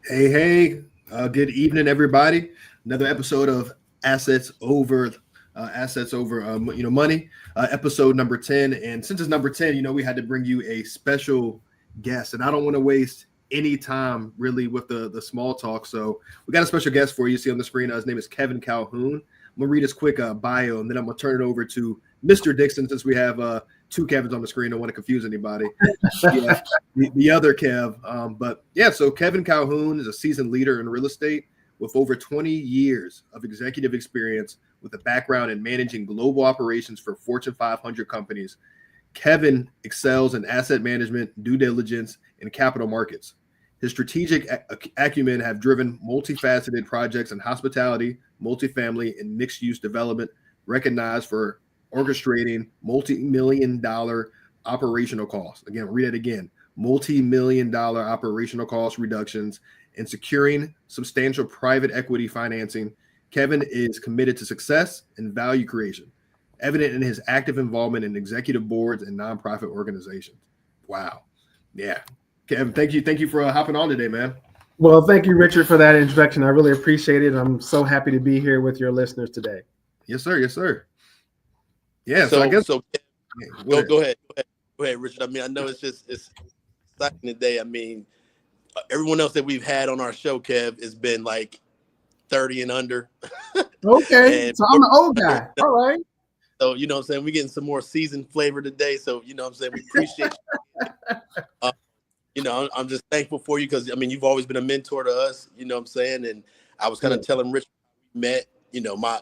Hey, good evening, everybody. Another episode of Assets Over, Money, episode number 10. And since it's number 10, we had to bring you a special guest. And I don't want to waste any time really with the small talk. So we got a special guest for you. See on the screen. His name is Kevin Calhoun. I'm going to read his quick bio, and then I'm going to turn it over to Mr. Dixon since we have two Kevins on the screen. I don't want to confuse anybody. Yeah, the other Kev. So Kevin Calhoun is a seasoned leader in real estate with over 20 years of executive experience with a background in managing global operations for Fortune 500 companies. Kevin excels in asset management, due diligence, and capital markets. His strategic acumen have driven multifaceted projects in hospitality, multifamily, and mixed-use development, recognized for orchestrating multi-million-dollar operational costs. Again, read it again. Multi-million-dollar operational cost reductions and securing substantial private equity financing. Kevin is committed to success and value creation, evident in his active involvement in executive boards and nonprofit organizations. Wow. Yeah. Kevin, thank you for hopping on today, man. Well, thank you, Richard, for that introduction. I really appreciate it. I'm so happy to be here with your listeners today. Yes, sir. Yes, sir. Yeah. So I guess go ahead, Richard. I mean, I know it's exciting today. I mean, everyone else that we've had on our show, Kev, has been like 30 and under. Okay, so I'm the old guy. All right. So, you know what I'm saying? We're getting some more seasoned flavor today. So, you know what I'm saying? We appreciate you. I'm just thankful for you because, I mean, you've always been a mentor to us, you know what I'm saying? And I was kind of telling Richard how we met,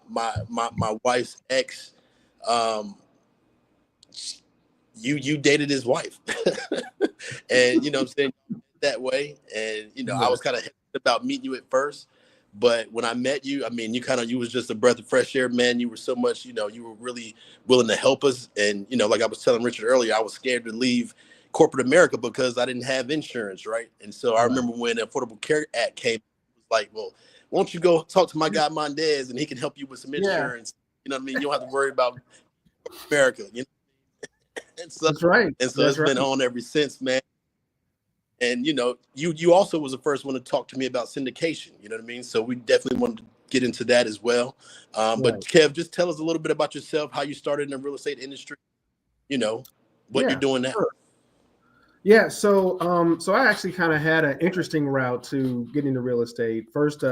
my wife's ex, you dated his wife. And, you know what I'm saying, that way. And, I was kind of about meeting you at first. But when I met you, I mean, you was just a breath of fresh air, man. You were so much, you were really willing to help us. And, like I was telling Richard earlier, I was scared to leave corporate America because I didn't have insurance, right? And so I remember when the Affordable Care Act came, it was like, well, won't you go talk to my guy Mondez and he can help you with some insurance? You know what I mean? You don't have to worry about America, And so, that's right. And so it's been on ever since, man. And, you also was the first one to talk to me about syndication. You know what I mean? So we definitely wanted to get into that as well. But Kev, just tell us a little bit about yourself, how you started in the real estate industry, what you're doing now. Sure. Yeah. So I actually kind of had an interesting route to getting into real estate. First,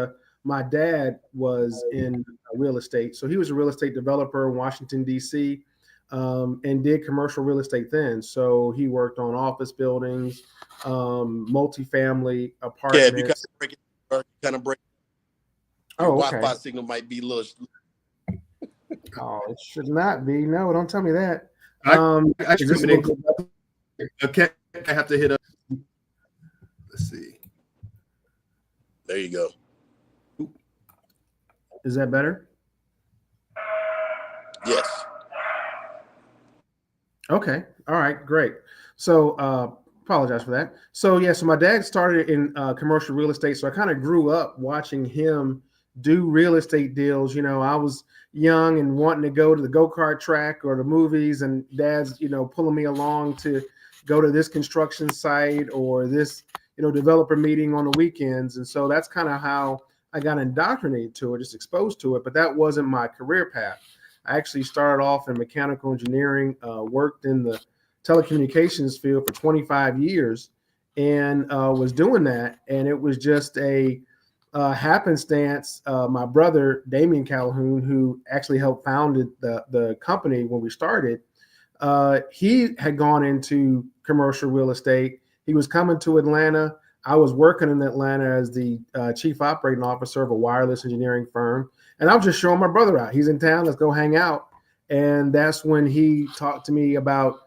my dad was in real estate. So he was a real estate developer in Washington, D.C., and did commercial real estate then. So he worked on office buildings, multifamily apartments. Yeah, you kind of break. Your Wi-Fi signal might be a little. Oh, it should not be. No, don't tell me that. Okay, I have to hit up. Let's see. There you go. Is that better? Yes. Okay. All right. Great. So apologize for that. So my dad started in commercial real estate. So I kind of grew up watching him do real estate deals. I was young and wanting to go to the go-kart track or the movies, and dad's, pulling me along to go to this construction site or this, developer meeting on the weekends. And so that's kind of how I got indoctrinated to it, just exposed to it. But that wasn't my career path. I actually started off in mechanical engineering, worked in the telecommunications field for 25 years and was doing that. And it was just a happenstance. My brother, Kevin Calhoun, who actually helped founded the company when we started, he had gone into commercial real estate. He was coming to Atlanta. I was working in Atlanta as the chief operating officer of a wireless engineering firm. And I was just showing my brother out. He's in town. Let's go hang out. And that's when he talked to me about,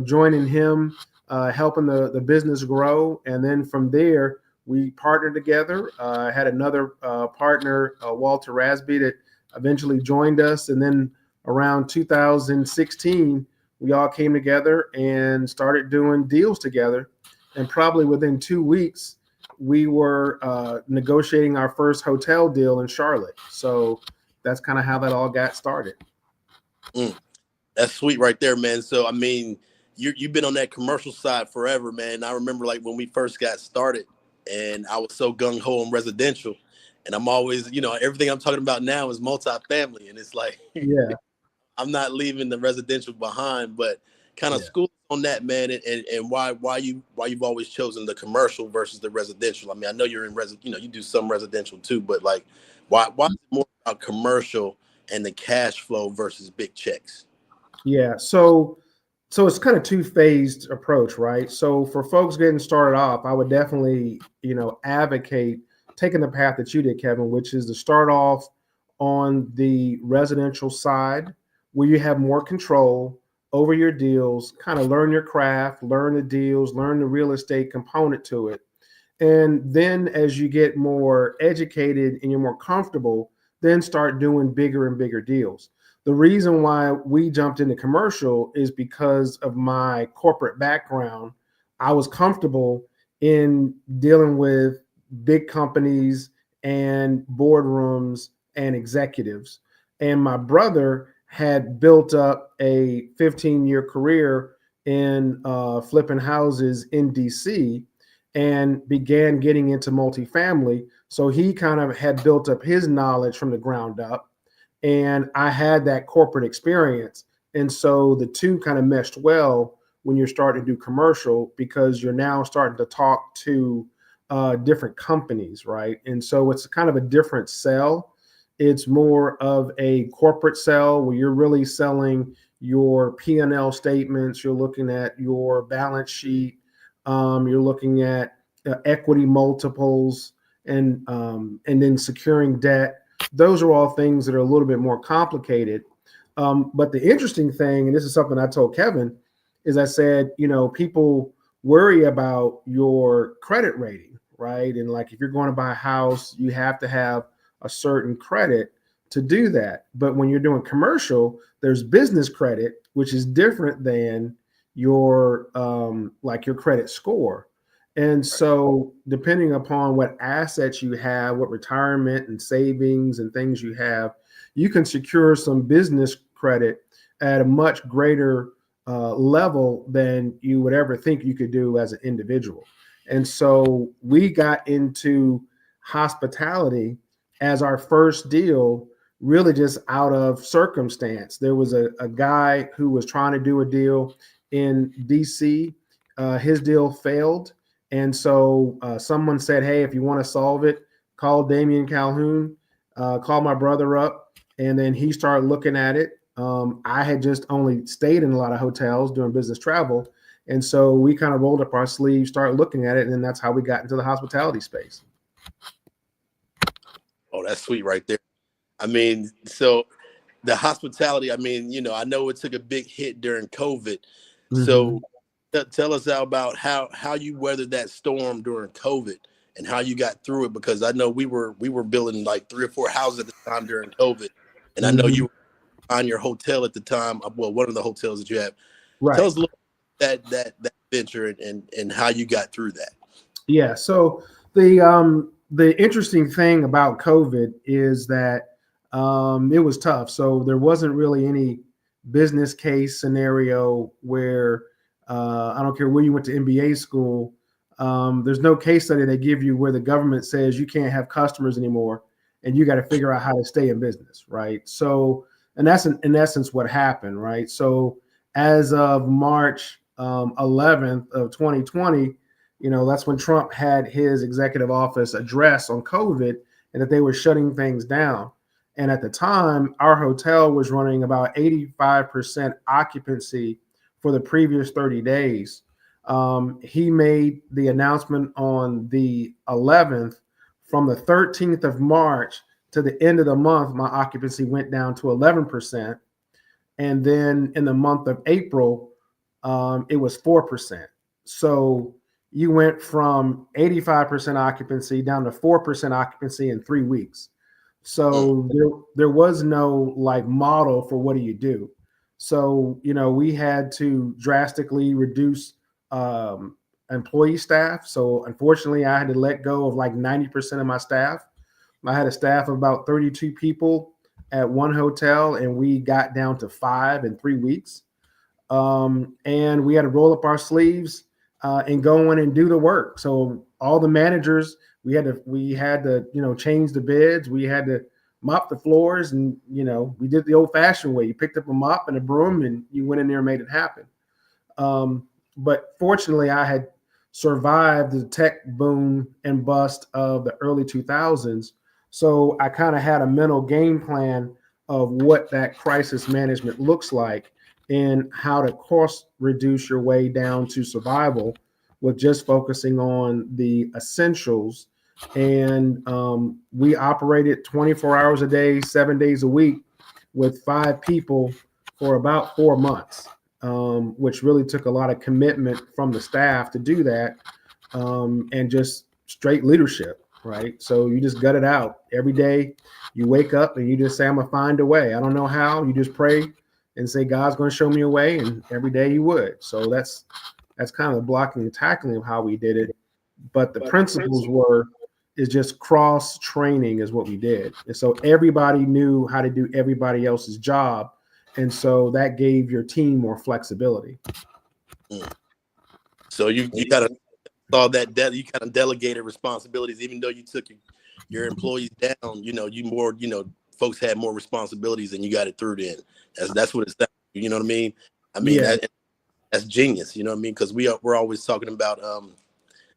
joining him, helping the business grow. And then from there, we partnered together. I had another partner, Walter Rasby, that eventually joined us. And then around 2016, we all came together and started doing deals together. And probably within 2 weeks, we were negotiating our first hotel deal in Charlotte. So that's kind of how that all got started. That's sweet right there, man. So, I mean, you've been on that commercial side forever, man. I remember like when we first got started and I was so gung ho on residential, and I'm always, everything I'm talking about now is multifamily, and it's like Yeah. I'm not leaving the residential behind, but kind of Yeah. school on that, man, and why you've always chosen the commercial versus the residential. I mean, I know you're in you do some residential too, but like, why is it more about commercial and the cash flow versus big checks? Yeah. So it's kind of two-phased approach, right? So for folks getting started off, I would definitely, advocate taking the path that you did, Kevin, which is to start off on the residential side where you have more control over your deals, kind of learn your craft, learn the deals, learn the real estate component to it. And then as you get more educated and you're more comfortable, then start doing bigger and bigger deals. The reason why we jumped into commercial is because of my corporate background. I was comfortable in dealing with big companies and boardrooms and executives. And my brother had built up a 15-year career in flipping houses in DC and began getting into multifamily. So he kind of had built up his knowledge from the ground up, and I had that corporate experience. And so the two kind of meshed well when you're starting to do commercial because you're now starting to talk to different companies, right? And so it's kind of a different sell. It's more of a corporate sell where you're really selling your P&L statements. You're looking at your balance sheet. You're looking at equity multiples and then securing debt. Those are all things that are a little bit more complicated. But the interesting thing, and this is something I told Kevin, is I said, people worry about your credit rating, right? And like if you're going to buy a house, you have to have a certain credit to do that. But when you're doing commercial, there's business credit, which is different than your like your credit score. And so depending upon what assets you have, what retirement and savings and things you have, you can secure some business credit at a much greater level than you would ever think you could do as an individual. And so we got into hospitality as our first deal, really just out of circumstance. There was a guy who was trying to do a deal in DC. His deal failed. And so someone said, hey, if you want to solve it, call Kevin Calhoun, call my brother up. And then he started looking at it. I had just only stayed in a lot of hotels doing business travel. And so we kind of rolled up our sleeves, started looking at it. And then that's how we got into the hospitality space. Oh, that's sweet right there. I mean, so the hospitality, I mean, I know it took a big hit during COVID. Mm-hmm. So tell us about how you weathered that storm during COVID and how you got through it, because I know we were building like 3 or 4 houses at the time during COVID. And I know you were on your hotel at the time. Well, one of the hotels that you have. Right. Tell us a little about that venture and how you got through that. Yeah. So the interesting thing about COVID is that it was tough. So there wasn't really any business case scenario where I don't care where you went to MBA school. There's no case study they give you where the government says you can't have customers anymore and you got to figure out how to stay in business, right? So, and that's in essence what happened, right? So as of March 11th of 2020, that's when Trump had his executive office address on COVID and that they were shutting things down. And at the time, our hotel was running about 85% occupancy for the previous 30 days. He made the announcement on the 11th. From the 13th of March to the end of the month, my occupancy went down to 11%. And then in the month of April, it was 4%. So you went from 85% occupancy down to 4% occupancy in 3 weeks. So there was no like model for what do you do. So, we had to drastically reduce employee staff. So unfortunately, I had to let go of like 90% of my staff. I had a staff of about 32 people at one hotel, and we got down to 5 in 3 weeks. And we had to roll up our sleeves and go in and do the work. So all the managers, we had to, you know, change the beds. We had to mop the floors, and, you know, we did the old fashioned way. You picked up a mop and a broom and you went in there and made it happen. But fortunately, I had survived the tech boom and bust of the early 2000s. So I kind of had a mental game plan of what that crisis management looks like and how to cost reduce your way down to survival with just focusing on the essentials. And we operated 24 hours a day, 7 days a week with 5 people for about 4 months, which really took a lot of commitment from the staff to do that, and just straight leadership, right? So you just gut it out every day. You wake up and you just say, I'm gonna find a way. I don't know how. You just pray and say, God's gonna show me a way, and every day He would. So that's kind of the blocking and tackling of how we did it. But the principles is just cross training is what we did, and so everybody knew how to do everybody else's job, and so that gave your team more flexibility. So you kind of saw that you kind of delegated responsibilities, even though you took your employees down. You know, folks had more responsibilities, and you got it through. Then that's what it's. You know what I mean? I mean, yeah. That's genius. You know what I mean? Because we're always talking about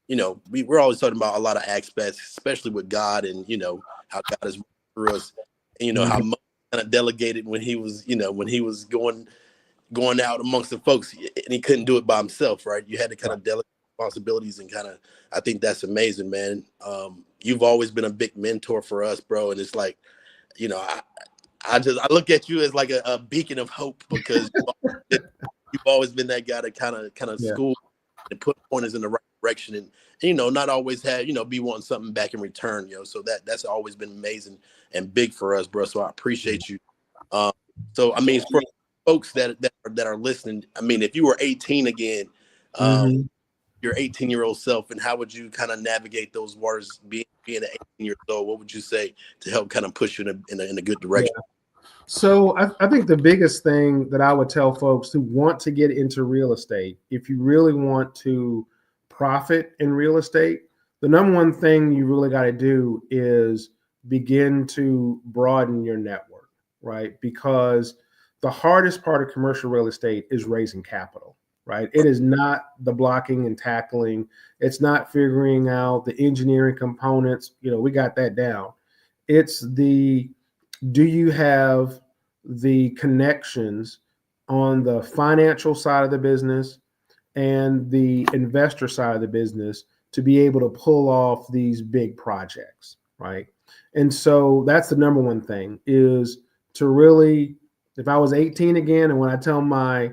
you know, we're always talking about a lot of aspects, especially with God, and, you know, how God is through us, and, you know, how much kind of delegated when he was going out amongst the folks, and he couldn't do it by himself, right? You had to kind of delegate responsibilities, and kind of, I think that's amazing, man. You've always been a big mentor for us, bro, and it's like, you know, I look at you as like a beacon of hope, because you've always been that guy to kind of school and put pointers in the right direction, and you know, not always have, you know, be wanting something back in return, you know. So that's always been amazing and big for us, bro. So I appreciate you. So I mean, for folks that are listening, I mean, if you were 18 again, your 18-year-old self, and how would you kind of navigate those waters being 18 years old? What would you say to help kind of push you in a good direction? Yeah. So I think the biggest thing that I would tell folks who want to get into real estate, if you really want to profit in real estate, the number one thing you really got to do is begin to broaden your network, right? Because the hardest part of commercial real estate is raising capital, right? It is not the blocking and tackling. It's not figuring out the engineering components. You know, we got that down. It's do you have the connections on the financial side of the business and the investor side of the business to be able to pull off these big projects, right? And so that's the number one thing, is to really, if I was 18 again, and when I tell my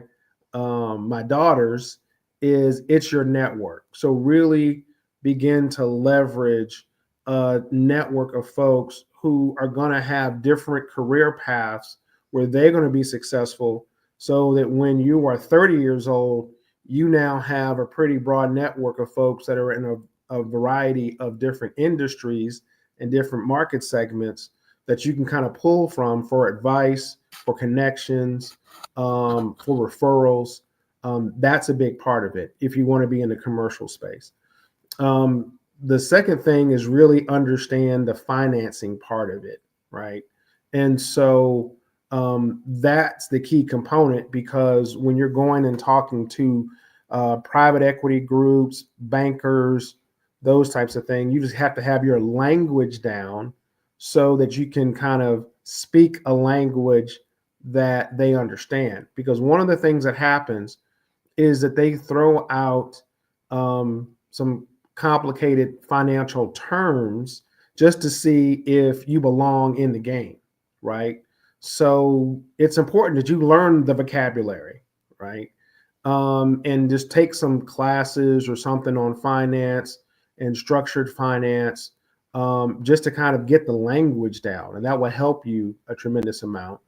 daughters, is it's your network. So really begin to leverage a network of folks who are going to have different career paths where they're going to be successful, so that when you are 30 years old, you now have a pretty broad network of folks that are in a variety of different industries and different market segments that you can kind of pull from for advice, for connections, for referrals. That's a big part of it if you want to be in the commercial space. The second thing is really understand the financing part of it, right? And so that's the key component, because when you're going and talking to private equity groups, bankers, those types of things, you just have to have your language down so that you can kind of speak a language that they understand. Because one of the things that happens is that they throw out some complicated financial terms just to see if you belong in the game, right? So it's important that you learn the vocabulary, right? And just take some classes or something on finance and structured finance, just to kind of get the language down, and that will help you a tremendous amount.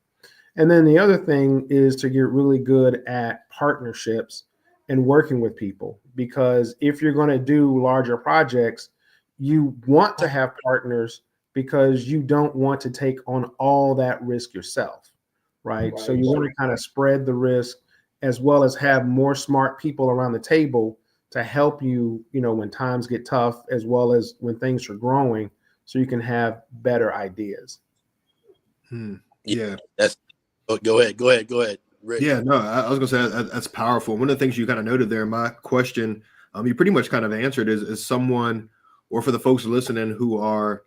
And then the other thing is to get really good at partnerships and working with people, because if you're going to do larger projects, you want to have partners, because you don't want to take on all that risk yourself, right? So you want to kind of spread the risk, as well as have more smart people around the table to help you, when times get tough, as well as when things are growing, so you can have better ideas. Yeah. That's go ahead, Rick. Yeah, no, I was gonna say that's powerful. One of the things you kind of noted there, my question, you pretty much kind of answered is someone, or for the folks listening who are,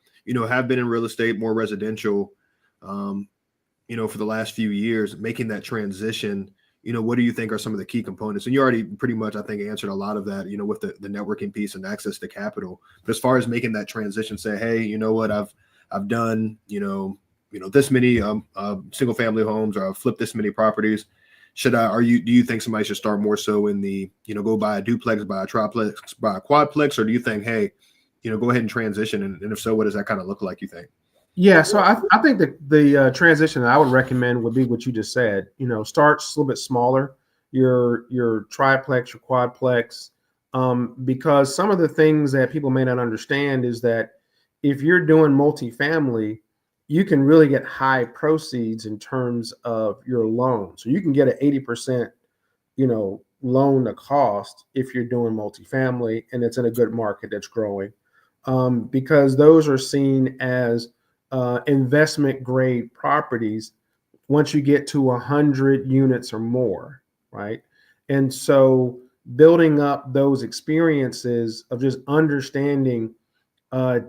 have been in real estate, more residential, for the last few years, making that transition. What do you think are some of the key components? And you already pretty much, I think, answered a lot of that, with the networking piece and access to capital. But as far as making that transition, say, hey, you know what, I've done, this many single family homes, or I've flipped this many properties. Do you think somebody should start more so in the, go buy a duplex, buy a triplex, buy a quadplex, or do you think, hey, go ahead and transition? And if so, what does that kind of look like, you think? Yeah, so I think the transition that I would recommend would be what you just said. Starts a little bit smaller, your triplex, your quadplex, because some of the things that people may not understand is that if you're doing multifamily, you can really get high proceeds in terms of your loan. So you can get an 80%, loan to cost if you're doing multifamily and it's in a good market that's growing, because those are seen as investment grade properties once you get to 100 units or more, right? And so building up those experiences of just understanding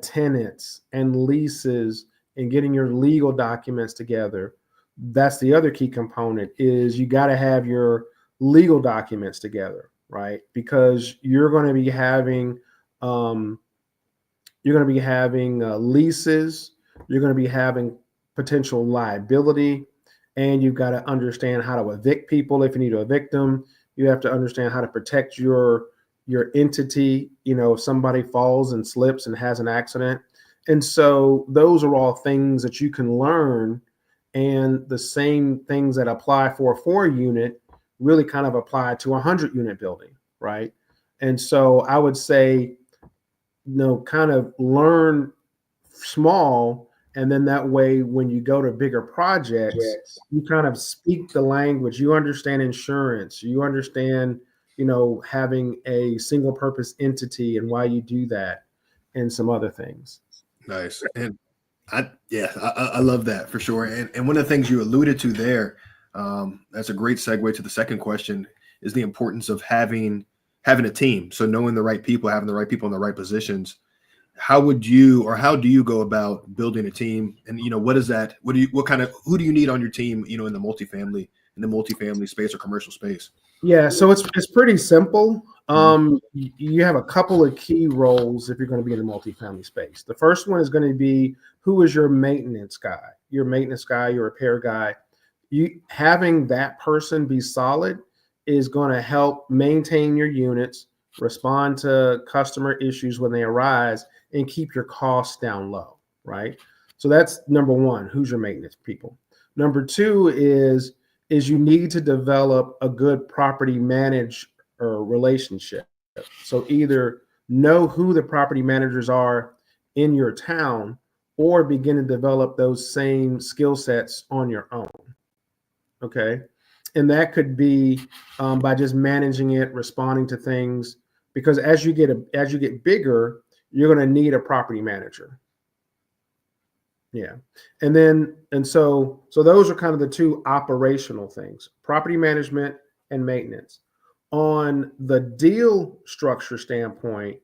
tenants and leases and getting your legal documents together, that's the other key component. Is you got to have your legal documents together, right? Because you're going to be having leases, you're going to be having potential liability, and you've got to understand how to evict people if you need to evict them. You have to understand how to protect your entity, if somebody falls and slips and has an accident. And so those are all things that you can learn, and the same things that apply for a 4-unit really kind of apply to a 100-unit building, right? And so I would say, kind of learn small, and then that way when you go to bigger projects, you kind of speak the language, you understand insurance, you understand, having a single purpose entity and why you do that, and some other things. Nice. And I love that for sure. And one of the things you alluded to there, that's a great segue to the second question, is the importance of having a team. So knowing the right people, having the right people in the right positions. How do you go about building a team? And what is that? Who do you need on your team, in the multifamily space or commercial space? Yeah, so it's pretty simple. You have a couple of key roles if you're going to be in the multifamily space. The first one is going to be, who is your maintenance guy, your repair guy. You having that person be solid is going to help maintain your units, respond to customer issues when they arise, and keep your costs down low, right? So that's number one. Who's your maintenance people? Number two is you need to develop a good property manager relationship. So either know who the property managers are in your town, or begin to develop those same skill sets on your own. Okay. And that could be by just managing it, responding to things, because as you get bigger, you're going to need a property manager. Yeah. And so those are kind of the two operational things: property management and maintenance. On the deal structure standpoint,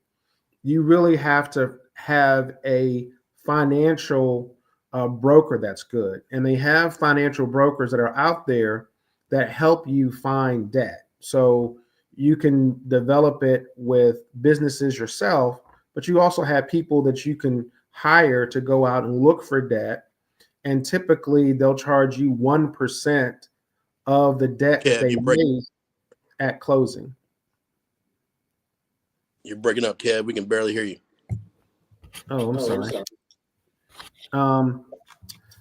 you really have to have a financial broker that's good. And they have financial brokers that are out there that help you find debt. So you can develop it with businesses yourself, but you also have people that you can hire to go out and look for debt. And typically they'll charge you 1% of the debt that they made at closing. You're breaking up, Kev. We can barely hear you. Oh, I'm sorry.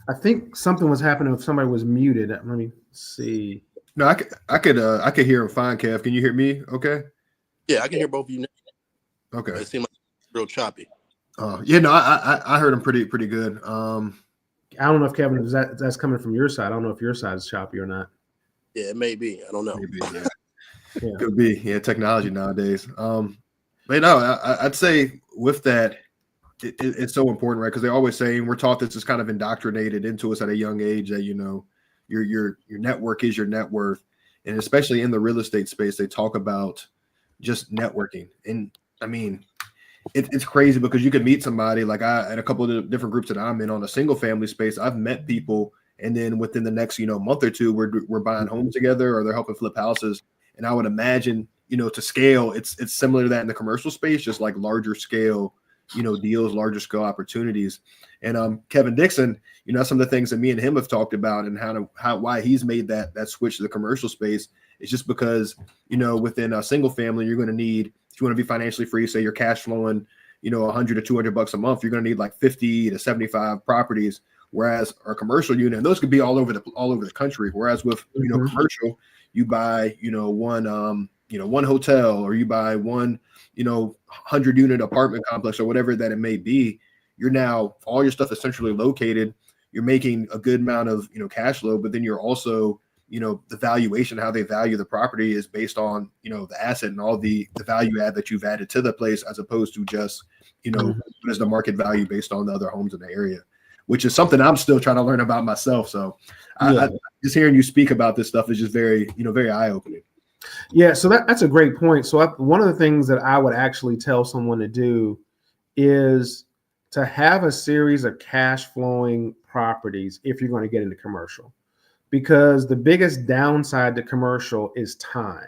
I think something was happening if somebody was muted. Let me see. No, I could hear him fine, Kev. Can you hear me? Okay. Yeah, I can hear both of you now. Okay. It seemed like real choppy. Yeah, no, I heard him pretty good. I don't know if Kevin, that's coming from your side. I don't know if your side is choppy or not. Yeah, it may be. I don't know. Maybe, yeah. Yeah. Could be, yeah, technology nowadays. But no, I'd say with that, it's so important, right? Because they're always saying we're taught this is kind of indoctrinated into us at a young age that your network is your net worth, and especially in the real estate space, they talk about just networking. And I mean, it's crazy because you could meet somebody like I at a couple of the different groups that I'm in on a single family space. I've met people, and then within the next month or two, we're buying homes together or they're helping flip houses. And I would imagine to scale, it's similar to that in the commercial space, just like larger scale deals, larger scale opportunities. And Kevin Dixon, some of the things that me and him have talked about and why he's made that switch to the commercial space is just because within a single family you're going to need, if you want to be financially free, say you're cash flowing, $100 to $200 a month, you're going to need like 50 to 75 properties. Whereas our commercial unit, and those could be all over the country. Whereas with commercial, you buy one hotel, or you buy one 100-unit apartment complex or whatever that it may be. You're now all your stuff is centrally located. You're making a good amount of cash flow, but then you're also the valuation, how they value the property is based on, the asset and all the value add that you've added to the place, as opposed to just, what is the market value based on the other homes in the area, which is something I'm still trying to learn about myself. So I just hearing you speak about this stuff is just very, very eye-opening. Yeah. So that's a great point. So one of the things that I would actually tell someone to do is to have a series of cash flowing properties if you're going to get into commercial. Because the biggest downside to commercial is time,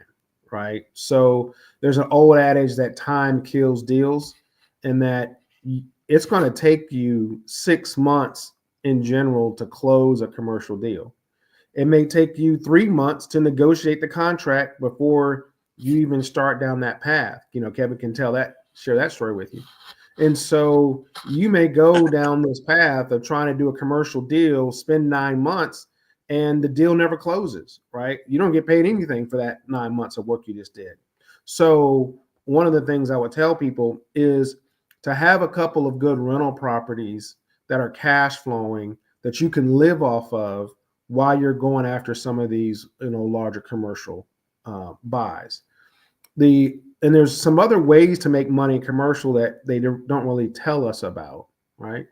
right? So there's an old adage that time kills deals, and that it's going to take you 6 months in general to close a commercial deal. It may take you 3 months to negotiate the contract before you even start down that path. Kevin can share that story with you. And so you may go down this path of trying to do a commercial deal, spend 9 months, and the deal never closes, right? You don't get paid anything for that 9 months of work you just did. So one of the things I would tell people is to have a couple of good rental properties that are cash flowing that you can live off of while you're going after some of these, larger commercial buys. And there's some other ways to make money in commercial that they don't really tell us about, right?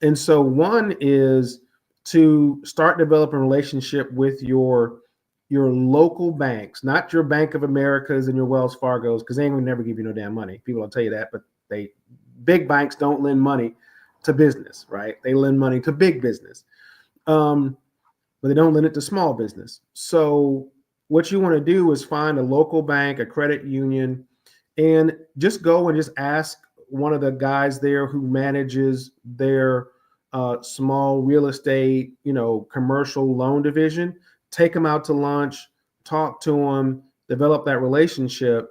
And so one is to start developing a relationship with your local banks, not your Bank of Americas and your Wells Fargos, because they ain't gonna never give you no damn money. People will tell you that, but big banks don't lend money to business, right? They lend money to big business, but they don't lend it to small business. So what you want to do is find a local bank, a credit union, and just go and just ask one of the guys there who manages their small real estate, commercial loan division. Take them out to lunch, talk to them, develop that relationship.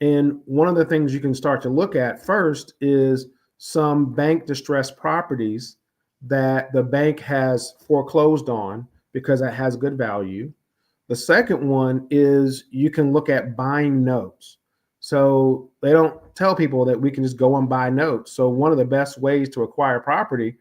And one of the things you can start to look at first is some bank distressed properties that the bank has foreclosed on because it has good value. The second one is you can look at buying notes. So they don't tell people that we can just go and buy notes. So one of the best ways to acquire property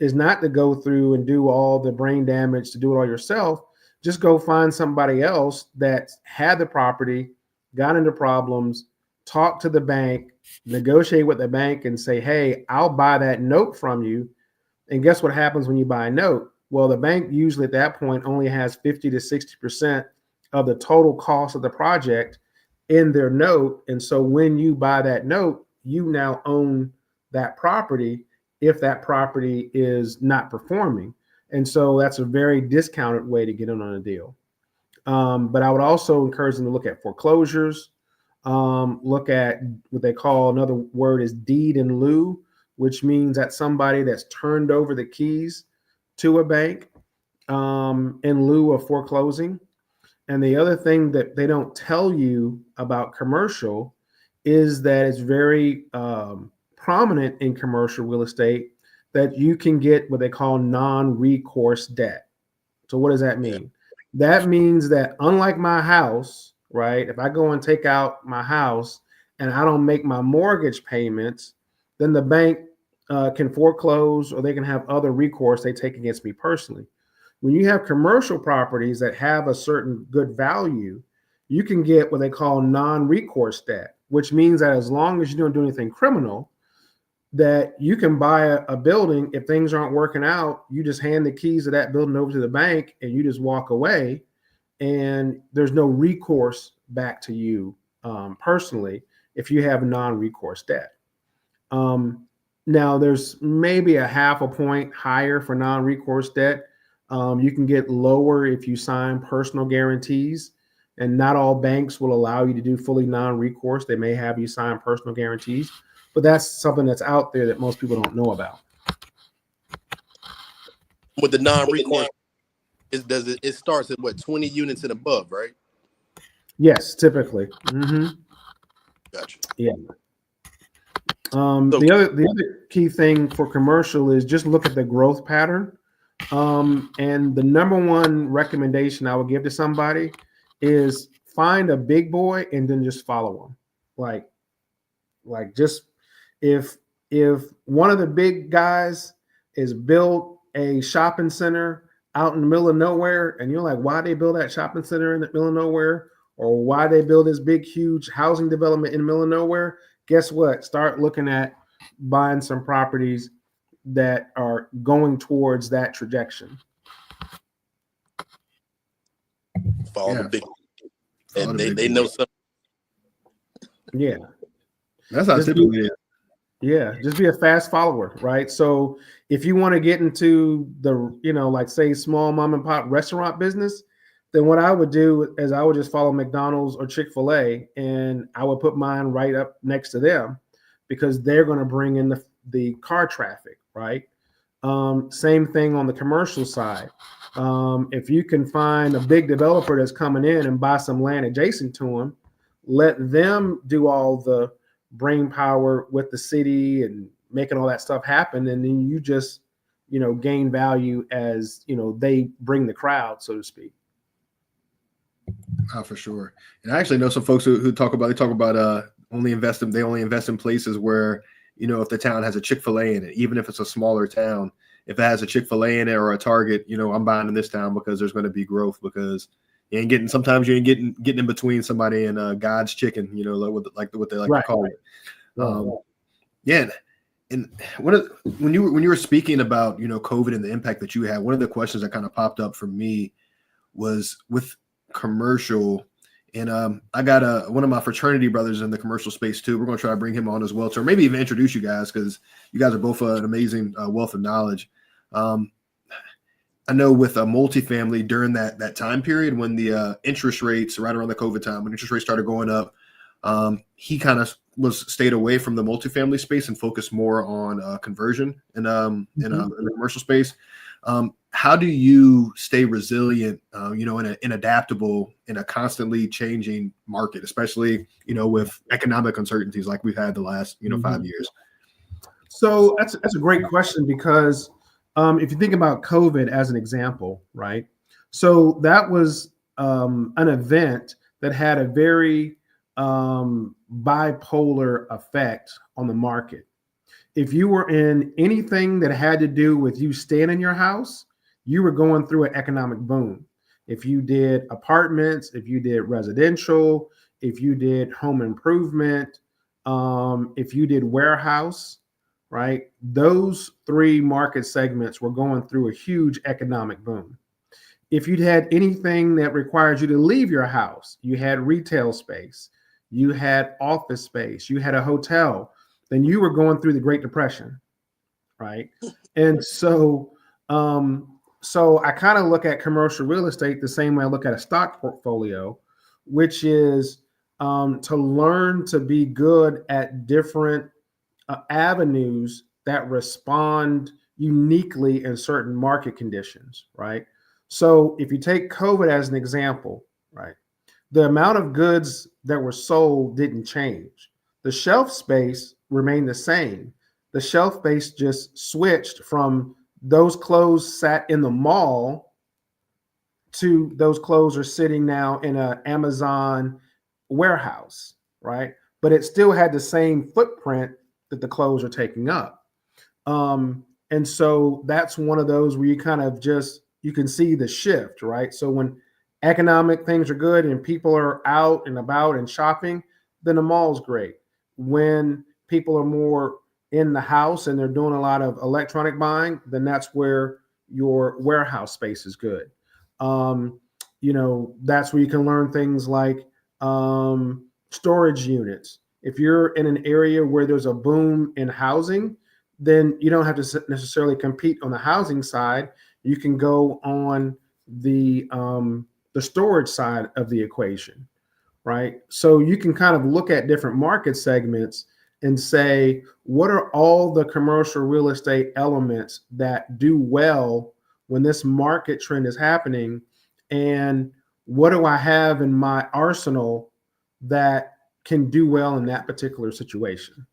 is not to go through and do all the brain damage to do it all yourself. Just go find somebody else that had the property, got into problems, talk to the bank, negotiate with the bank and say, hey, I'll buy that note from you. And guess what happens when you buy a note? Well, the bank usually at that point only has 50 to 60% of the total cost of the project in their note. And so when you buy that note, you now own that property if that property is not performing. And so that's a very discounted way to get in on a deal. But I would also encourage them to look at foreclosures, look at what they call, another word is deed in lieu, which means that somebody that's turned over the keys to a bank in lieu of foreclosing. And the other thing that they don't tell you about commercial is that it's very prominent in commercial real estate that you can get what they call non-recourse debt. So what does that mean? That means that unlike my house, right? If I go and take out my house and I don't make my mortgage payments, then the bank can foreclose, or they can have other recourse they take against me personally. When you have commercial properties that have a certain good value, you can get what they call non-recourse debt, which means that as long as you don't do anything criminal, that you can buy a building. If things aren't working out, you just hand the keys of that building over to the bank and you just walk away, and there's no recourse back to you personally if you have non-recourse debt. Now, there's maybe a half a point higher for non-recourse debt. You can get lower if you sign personal guarantees, and not all banks will allow you to do fully non-recourse. They may have you sign personal guarantees, but that's something that's out there that most people don't know about. With the non-recourse, it starts at what, 20 units and above, right? Yes, typically. Mm-hmm. Gotcha. Yeah. The other key thing for commercial is just look at the growth pattern. And the number one recommendation I would give to somebody is find a big boy and then just follow him. Like just if one of the big guys is built a shopping center out in the middle of nowhere, and you're like, why they build that shopping center in the middle of nowhere, or why they build this big, huge housing development in the middle of nowhere? Guess what? Start looking at buying some properties that are going towards that trajectory. Follow the big, and they know something. Yeah, that's how typically it is. Yeah, just be a fast follower, right? So if you want to get into the, like say small mom and pop restaurant business, then what I would do is I would just follow McDonald's or Chick-fil-A, and I would put mine right up next to them because they're going to bring in the car traffic, right? Same thing on the commercial side. If you can find a big developer that's coming in and buy some land adjacent to them, let them do all the brain power with the city and making all that stuff happen, and then you just gain value as they bring the crowd, so to speak. Oh, for sure. And I actually know some folks who talk about only invest in places where if the town has a Chick-fil-A in it, even if it's a smaller town, if it has a Chick-fil-A in it or a Target, I'm buying in this town because there's going to be growth, because sometimes you ain't getting in between somebody and God's chicken, like what they like to call it. Yeah. And when you were speaking about, COVID and the impact that you had, one of the questions that kind of popped up for me was with commercial. And I got one of my fraternity brothers in the commercial space too. We're going to try to bring him on as well, or maybe even introduce you guys, because you guys are both an amazing wealth of knowledge. I know with a multifamily during that time period when the interest rates, right around the COVID time, when interest rates started going up, he kind of stayed away from the multifamily space and focused more on conversion in the commercial space. How do you stay resilient, and adaptable in a constantly changing market, especially, with economic uncertainties like we've had the last, 5 years? So that's a great question, because if you think about COVID as an example, right? So that was an event that had a very bipolar effect on the market. If you were in anything that had to do with you staying in your house, you were going through an economic boom. If you did apartments, if you did residential, if you did home improvement, if you did warehouse, right? Those three market segments were going through a huge economic boom. If you'd had anything that required you to leave your house, you had retail space, you had office space, you had a hotel, then you were going through the Great Depression, right? And so I kind of look at commercial real estate the same way I look at a stock portfolio, which is to learn to be good at different avenues that respond uniquely in certain market conditions, right? So if you take COVID as an example, right, the amount of goods that were sold didn't change. The shelf space remained the same. The shelf space just switched from those clothes sat in the mall to those clothes are sitting now in an Amazon warehouse, right? But it still had the same footprint that the clothes are taking up. And so that's one of those where you kind of you can see the shift, right? So when economic things are good and people are out and about and shopping, then the mall's great. When people are more in the house and they're doing a lot of electronic buying, then that's where your warehouse space is good. Um, that's where you can learn things like storage units. If you're in an area where there's a boom in housing, then you don't have to necessarily compete on the housing side. You can go on the storage side of the equation, right? So you can kind of look at different market segments and say, what are all the commercial real estate elements that do well when this market trend is happening? And what do I have in my arsenal that can do well in that particular situation?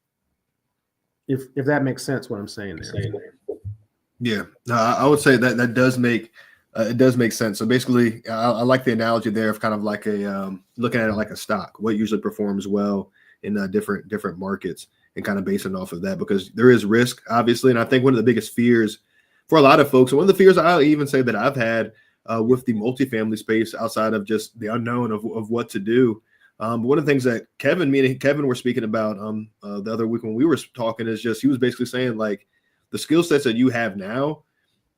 If that makes sense, what I'm saying there. Yeah, no, I would say that does make it does make sense. So basically, I like the analogy there of kind of like a looking at it like a stock. What usually performs well in different markets, and kind of basing off of that, because there is risk, obviously. And I think one of the biggest fears for a lot of folks, and one of the fears I even say that I've had with the multifamily space, outside of just the unknown of what to do. But one of the things that me and Kevin were speaking about the other week when we were talking is just, he was basically saying like, the skill sets that you have now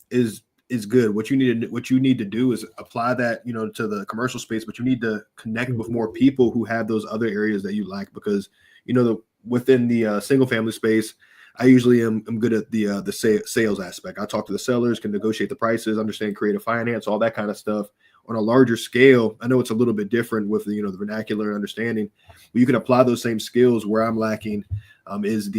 is good. What you need to do is apply that, to the commercial space, but you need to connect with more people who have those other areas that you like, because, within the single family space, I usually am good at the sales aspect. I talk to the sellers, can negotiate the prices, understand creative finance, all that kind of stuff. On a larger scale, I know it's a little bit different with the vernacular understanding, but you can apply those same skills. Where I'm lacking is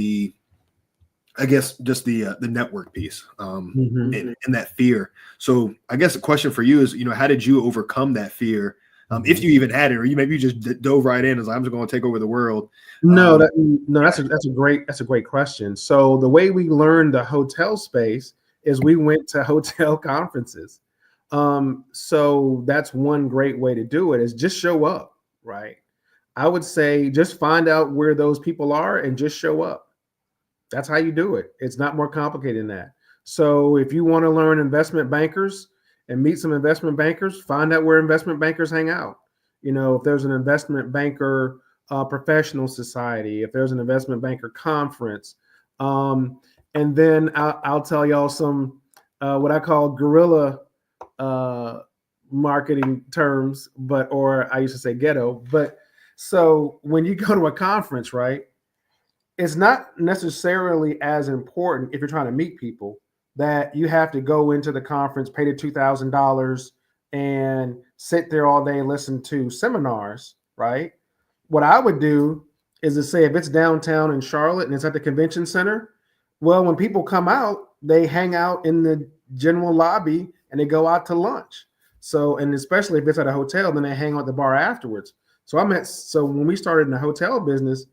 I guess just the network piece and that fear. So I guess the question for you is, how did you overcome that fear? If you even had it, or maybe you just dove right in as I'm just going to take over the world. That's a great question. So the way we learned the hotel space is we went to hotel conferences. So that's one great way to do it, is just show up, right? I would say just find out where those people are and just show up. That's how you do it. It's not more complicated than that. So if you want to learn investment bankers and meet some investment bankers, find out where investment bankers hang out. If there's an investment banker professional society, if there's an investment banker conference, and then I'll tell y'all some what I call guerrilla marketing terms, or I used to say ghetto. But so when you go to a conference, right, it's not necessarily as important, if you're trying to meet people, that you have to go into the conference, pay the $2,000 and sit there all day and listen to seminars, right? What I would do is to say, if it's downtown in Charlotte and it's at the convention center, well, when people come out, they hang out in the general lobby and they go out to lunch. So, and especially if it's at a hotel, then they hang out at the bar afterwards. So when we started in the hotel business,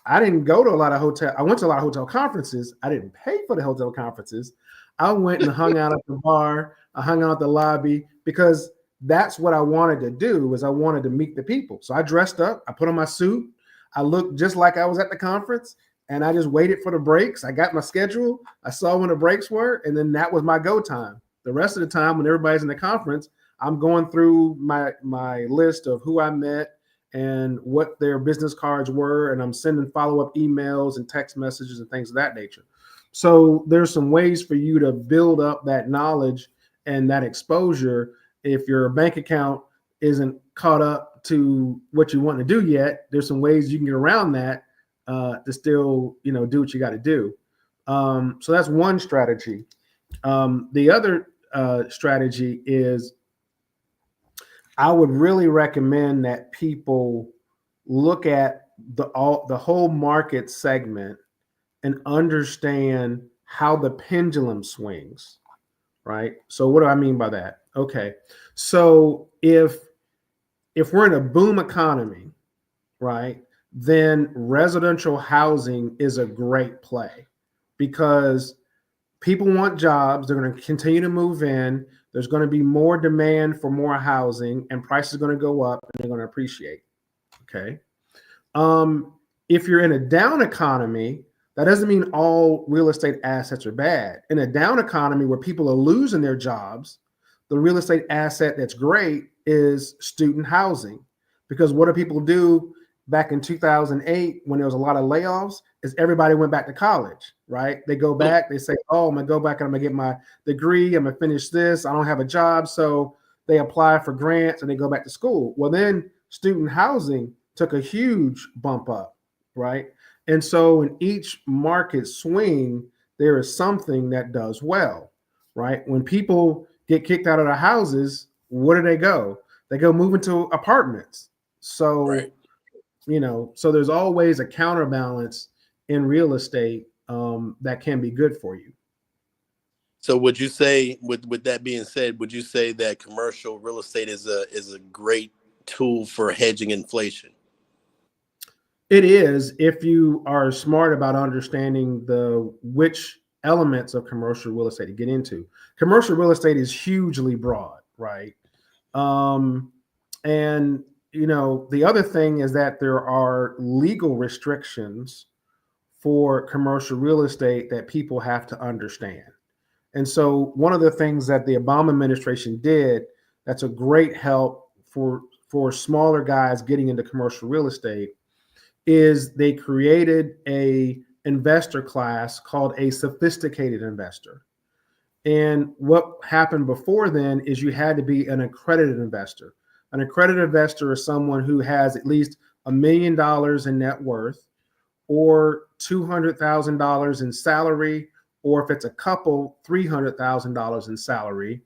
I didn't go to a lot of I went to a lot of hotel conferences. I didn't pay for the hotel conferences. I went and hung out at the bar. I hung out at the lobby, because that's what I wanted to do, was I wanted to meet the people. So I dressed up, I put on my suit. I looked just like I was at the conference, and I just waited for the breaks. I got my schedule. I saw when the breaks were, and then that was my go time. The rest of the time, when everybody's in the conference, I'm going through my list of who I met and what their business cards were, and I'm sending follow-up emails and text messages and things of that nature. So there's some ways for you to build up that knowledge and that exposure. If your bank account isn't caught up to what you want to do yet, there's some ways you can get around that to still, do what you got to do. So that's one strategy. The other strategy is, I would really recommend that people look at the whole market segment and understand how the pendulum swings, right? So what do I mean by that? Okay, so if we're in a boom economy, right, then residential housing is a great play, because people want jobs. They're going to continue to move in. There's going to be more demand for more housing, and prices are going to go up, and they're going to appreciate. Okay. If you're in a down economy, that doesn't mean all real estate assets are bad. In a down economy where people are losing their jobs, the real estate asset that's great is student housing. Because what do people do back in 2008 when there was a lot of layoffs? Is everybody went back to college, right? They go back, they say, oh, I'm going to go back and I'm going to get my degree. I'm going to finish this. I don't have a job. So they apply for grants and they go back to school. Well, then student housing took a huge bump up, right? And so in each market swing, there is something that does well, right? When people get kicked out of their houses, where do they go? They go move into apartments. So, Right. So there's always a counterbalance in real estate that can be good for you. So would you say, with that being said, would you say that commercial real estate is a great tool for hedging inflation? It is, if you are smart about understanding which elements of commercial real estate to get into. Commercial real estate is hugely broad, right? And the other thing is that there are legal restrictions for commercial real estate that people have to understand. And so one of the things that the Obama administration did that's a great help for smaller guys getting into commercial real estate is they created a investor class called a sophisticated investor. And what happened before then is you had to be an accredited investor. An accredited investor is someone who has at least $1 million in net worth, or $200,000 in salary, or if it's a couple, $300,000 in salary,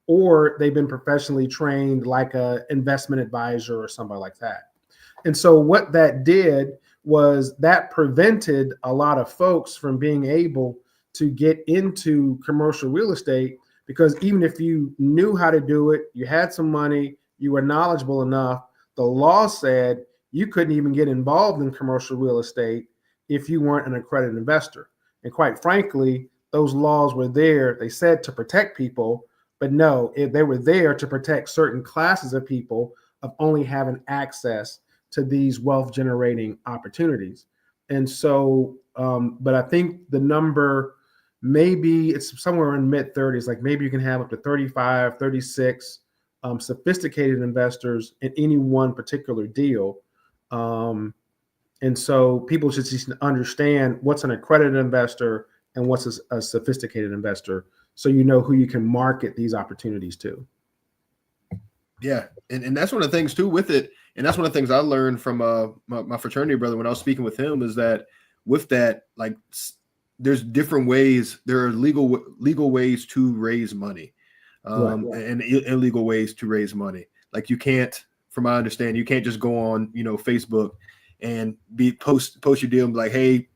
or they've been professionally trained like an investment advisor or somebody like that. And so what that did was that prevented a lot of folks from being able to get into commercial real estate, because even if you knew how to do it, you had some money, you were knowledgeable enough, the law said you couldn't even get involved in commercial real estate if you weren't an accredited investor. And quite frankly, those laws were there, they said, to protect people, but no, they were there to protect certain classes of people of only having access to these wealth generating opportunities. And so, but I think the number, maybe it's somewhere in mid 30s, like maybe you can have up to 35, 36 sophisticated investors in any one particular deal. And so people should just understand what's an accredited investor and what's a sophisticated investor, so you know who you can market these opportunities to. Yeah, and that's one of the things too with it, and that's one of the things I learned from my fraternity brother when I was speaking with him, is that with that, like, there's different ways. There are legal ways to raise money, and illegal ways to raise money. Like, you can't, from my understanding, you can't just go on Facebook and post your deal and be like, hey,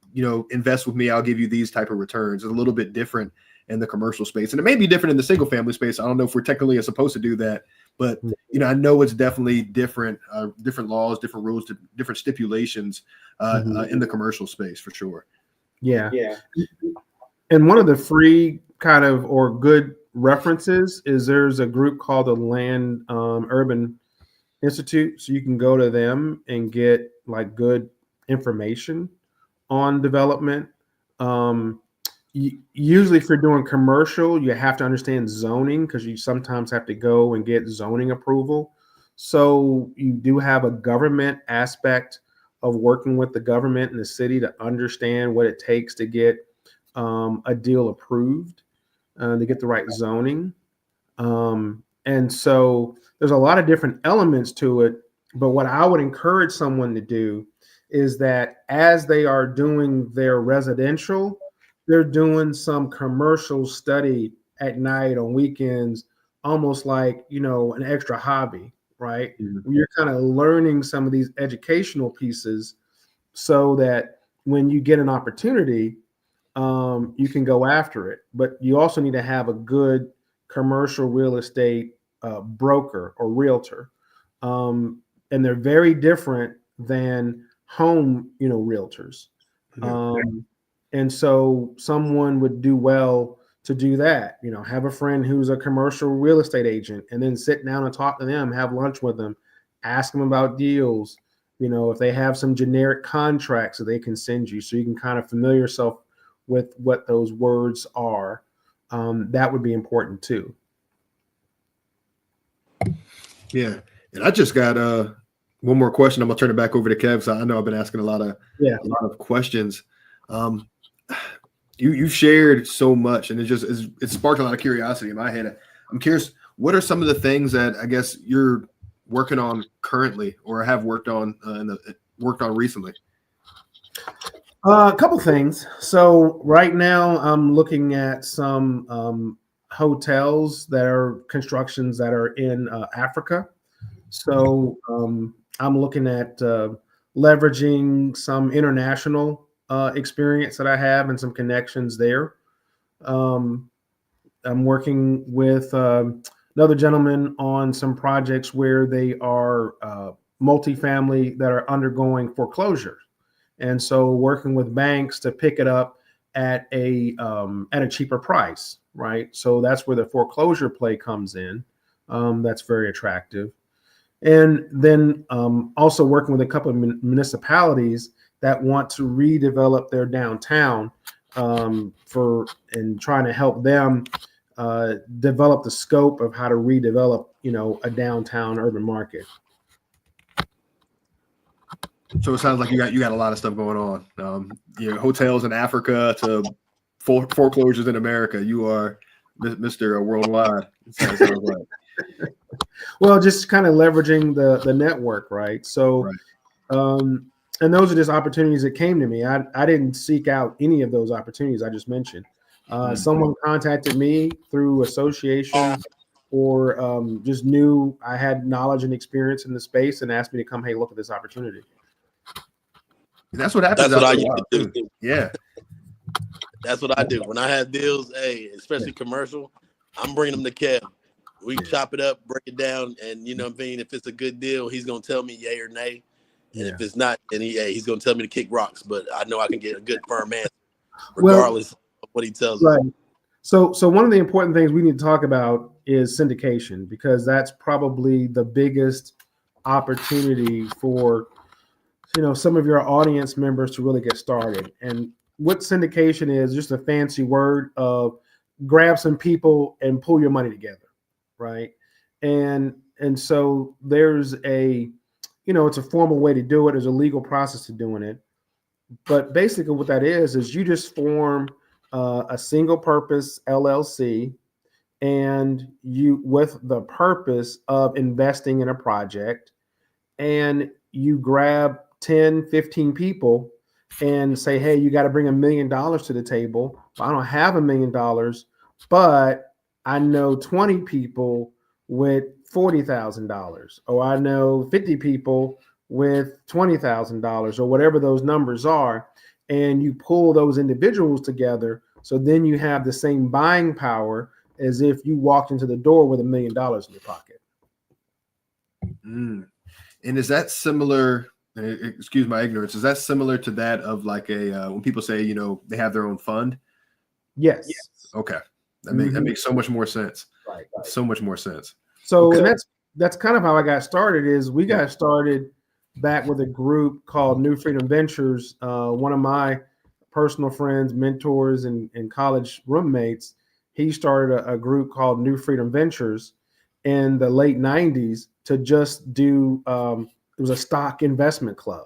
invest with me, I'll give you these type of returns. It's a little bit different in the commercial space, and it may be different in the single family space. I don't know if we're technically supposed to do that, but I know it's definitely different laws, different rules, different stipulations in the commercial space for sure. Yeah. And one of the free kind of or good references is there's a group called the Land Urban Institute. So you can go to them and get like good information on development. Usually if you're doing commercial, you have to understand zoning, because you sometimes have to go and get zoning approval. So you do have a government aspect of working with the government and the city to understand what it takes to get a deal approved, to get the right zoning. And so there's a lot of different elements to it. But what I would encourage someone to do is that as they are doing their residential, they're doing some commercial study at night, on weekends, almost like, an extra hobby, right? Mm-hmm. You're kind of learning some of these educational pieces so that when you get an opportunity, you can go after it. But you also need to have a good commercial real estate broker or realtor. And they're very different than home, realtors. And so someone would do well to do that, have a friend who's a commercial real estate agent, and then sit down and talk to them, have lunch with them, ask them about deals. If they have some generic contracts that they can send you, so you can kind of familiar yourself with what those words are. That would be important too. Yeah. And I just got one more question. I'm gonna turn it back over to Kev. So I know I've been asking a lot of questions. Um, you've shared so much, and it sparked a lot of curiosity in my head. I'm curious, what are some of the things that I guess you're working on currently, or have worked on recently? A couple things. So right now, I'm looking at some hotels that are constructions that are in Africa. So I'm looking at leveraging some international experience that I have and some connections there. Um, I'm working with another gentleman on some projects where they are multifamily that are undergoing foreclosure, and so working with banks to pick it up at a cheaper price, right? So that's where the foreclosure play comes in. That's very attractive. And then also working with a couple of municipalities that want to redevelop their downtown and trying to help them develop the scope of how to redevelop, a downtown urban market. So it sounds like you got a lot of stuff going on. Hotels in Africa to foreclosures in America. You are Mr. Worldwide. It sounds like. Well, just kind of leveraging the network, right? So, Right. And those are just opportunities that came to me. I didn't seek out any of those opportunities I just mentioned. Someone contacted me through association or just knew I had knowledge and experience in the space and asked me to come, hey, look at this opportunity. That's what happens. That's what I used to do. Yeah. That's what I do. When I have deals, especially commercial, I'm bringing them to Kev. We chop it up, break it down, and you know what I mean? If it's a good deal, he's going to tell me yay or nay. And if it's not, then he's going to tell me to kick rocks. But I know I can get a good firm answer regardless of what he tells us. So one of the important things we need to talk about is syndication, because that's probably the biggest opportunity for some of your audience members to really get started. And what syndication is just a fancy word of grab some people and pull your money together, right? And so there's it's a formal way to do it. There's a legal process to doing it. But basically what that is you just form a single purpose LLC, and you with the purpose of investing in a project, and you grab 10, 15 people and say, hey, you got to bring $1 million to the table. Well, I don't have $1 million, but I know 20 people with $40,000, or I know 50 people with $20,000, or whatever those numbers are. And you pull those individuals together. So then you have the same buying power as if you walked into the door with $1 million in your pocket. And is that similar? Excuse my ignorance. Is that similar to that of like when people say, they have their own fund? Yes. Okay. That makes so much more sense. Right. So much more sense. So and that's kind of how I got started. Is we got started back with a group called New Freedom Ventures. One of my personal friends, mentors, and college roommates, he started a group called New Freedom Ventures in the late 90s to just do it was a stock investment club,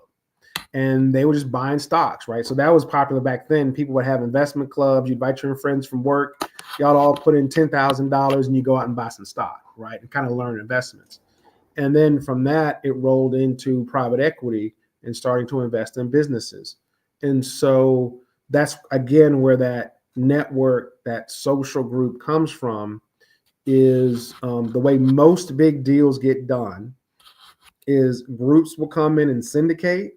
and they were just buying stocks, right? So that was popular back then. People would have investment clubs. You invite your friends from work, y'all all put in $10,000 and you go out and buy some stock, right? And kind of learn investments. And then from that, it rolled into private equity and starting to invest in businesses. And so that's, again, where that network, that social group comes from, is the way most big deals get done is groups will come in and syndicate,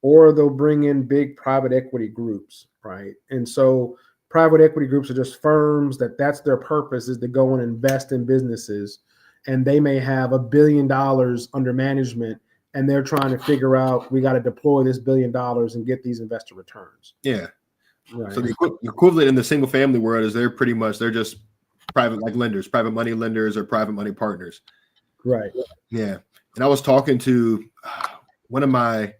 or they'll bring in big private equity groups, right? And so private equity groups are just firms that's their purpose, is to go and invest in businesses. And they may have $1 billion under management, and they're trying to figure out, we got to deploy this $1 billion and get these investor returns. Yeah. Right. So the equivalent in the single family world is they're just private lenders, private money lenders, or private money partners. Right. Yeah. And I was talking to one of my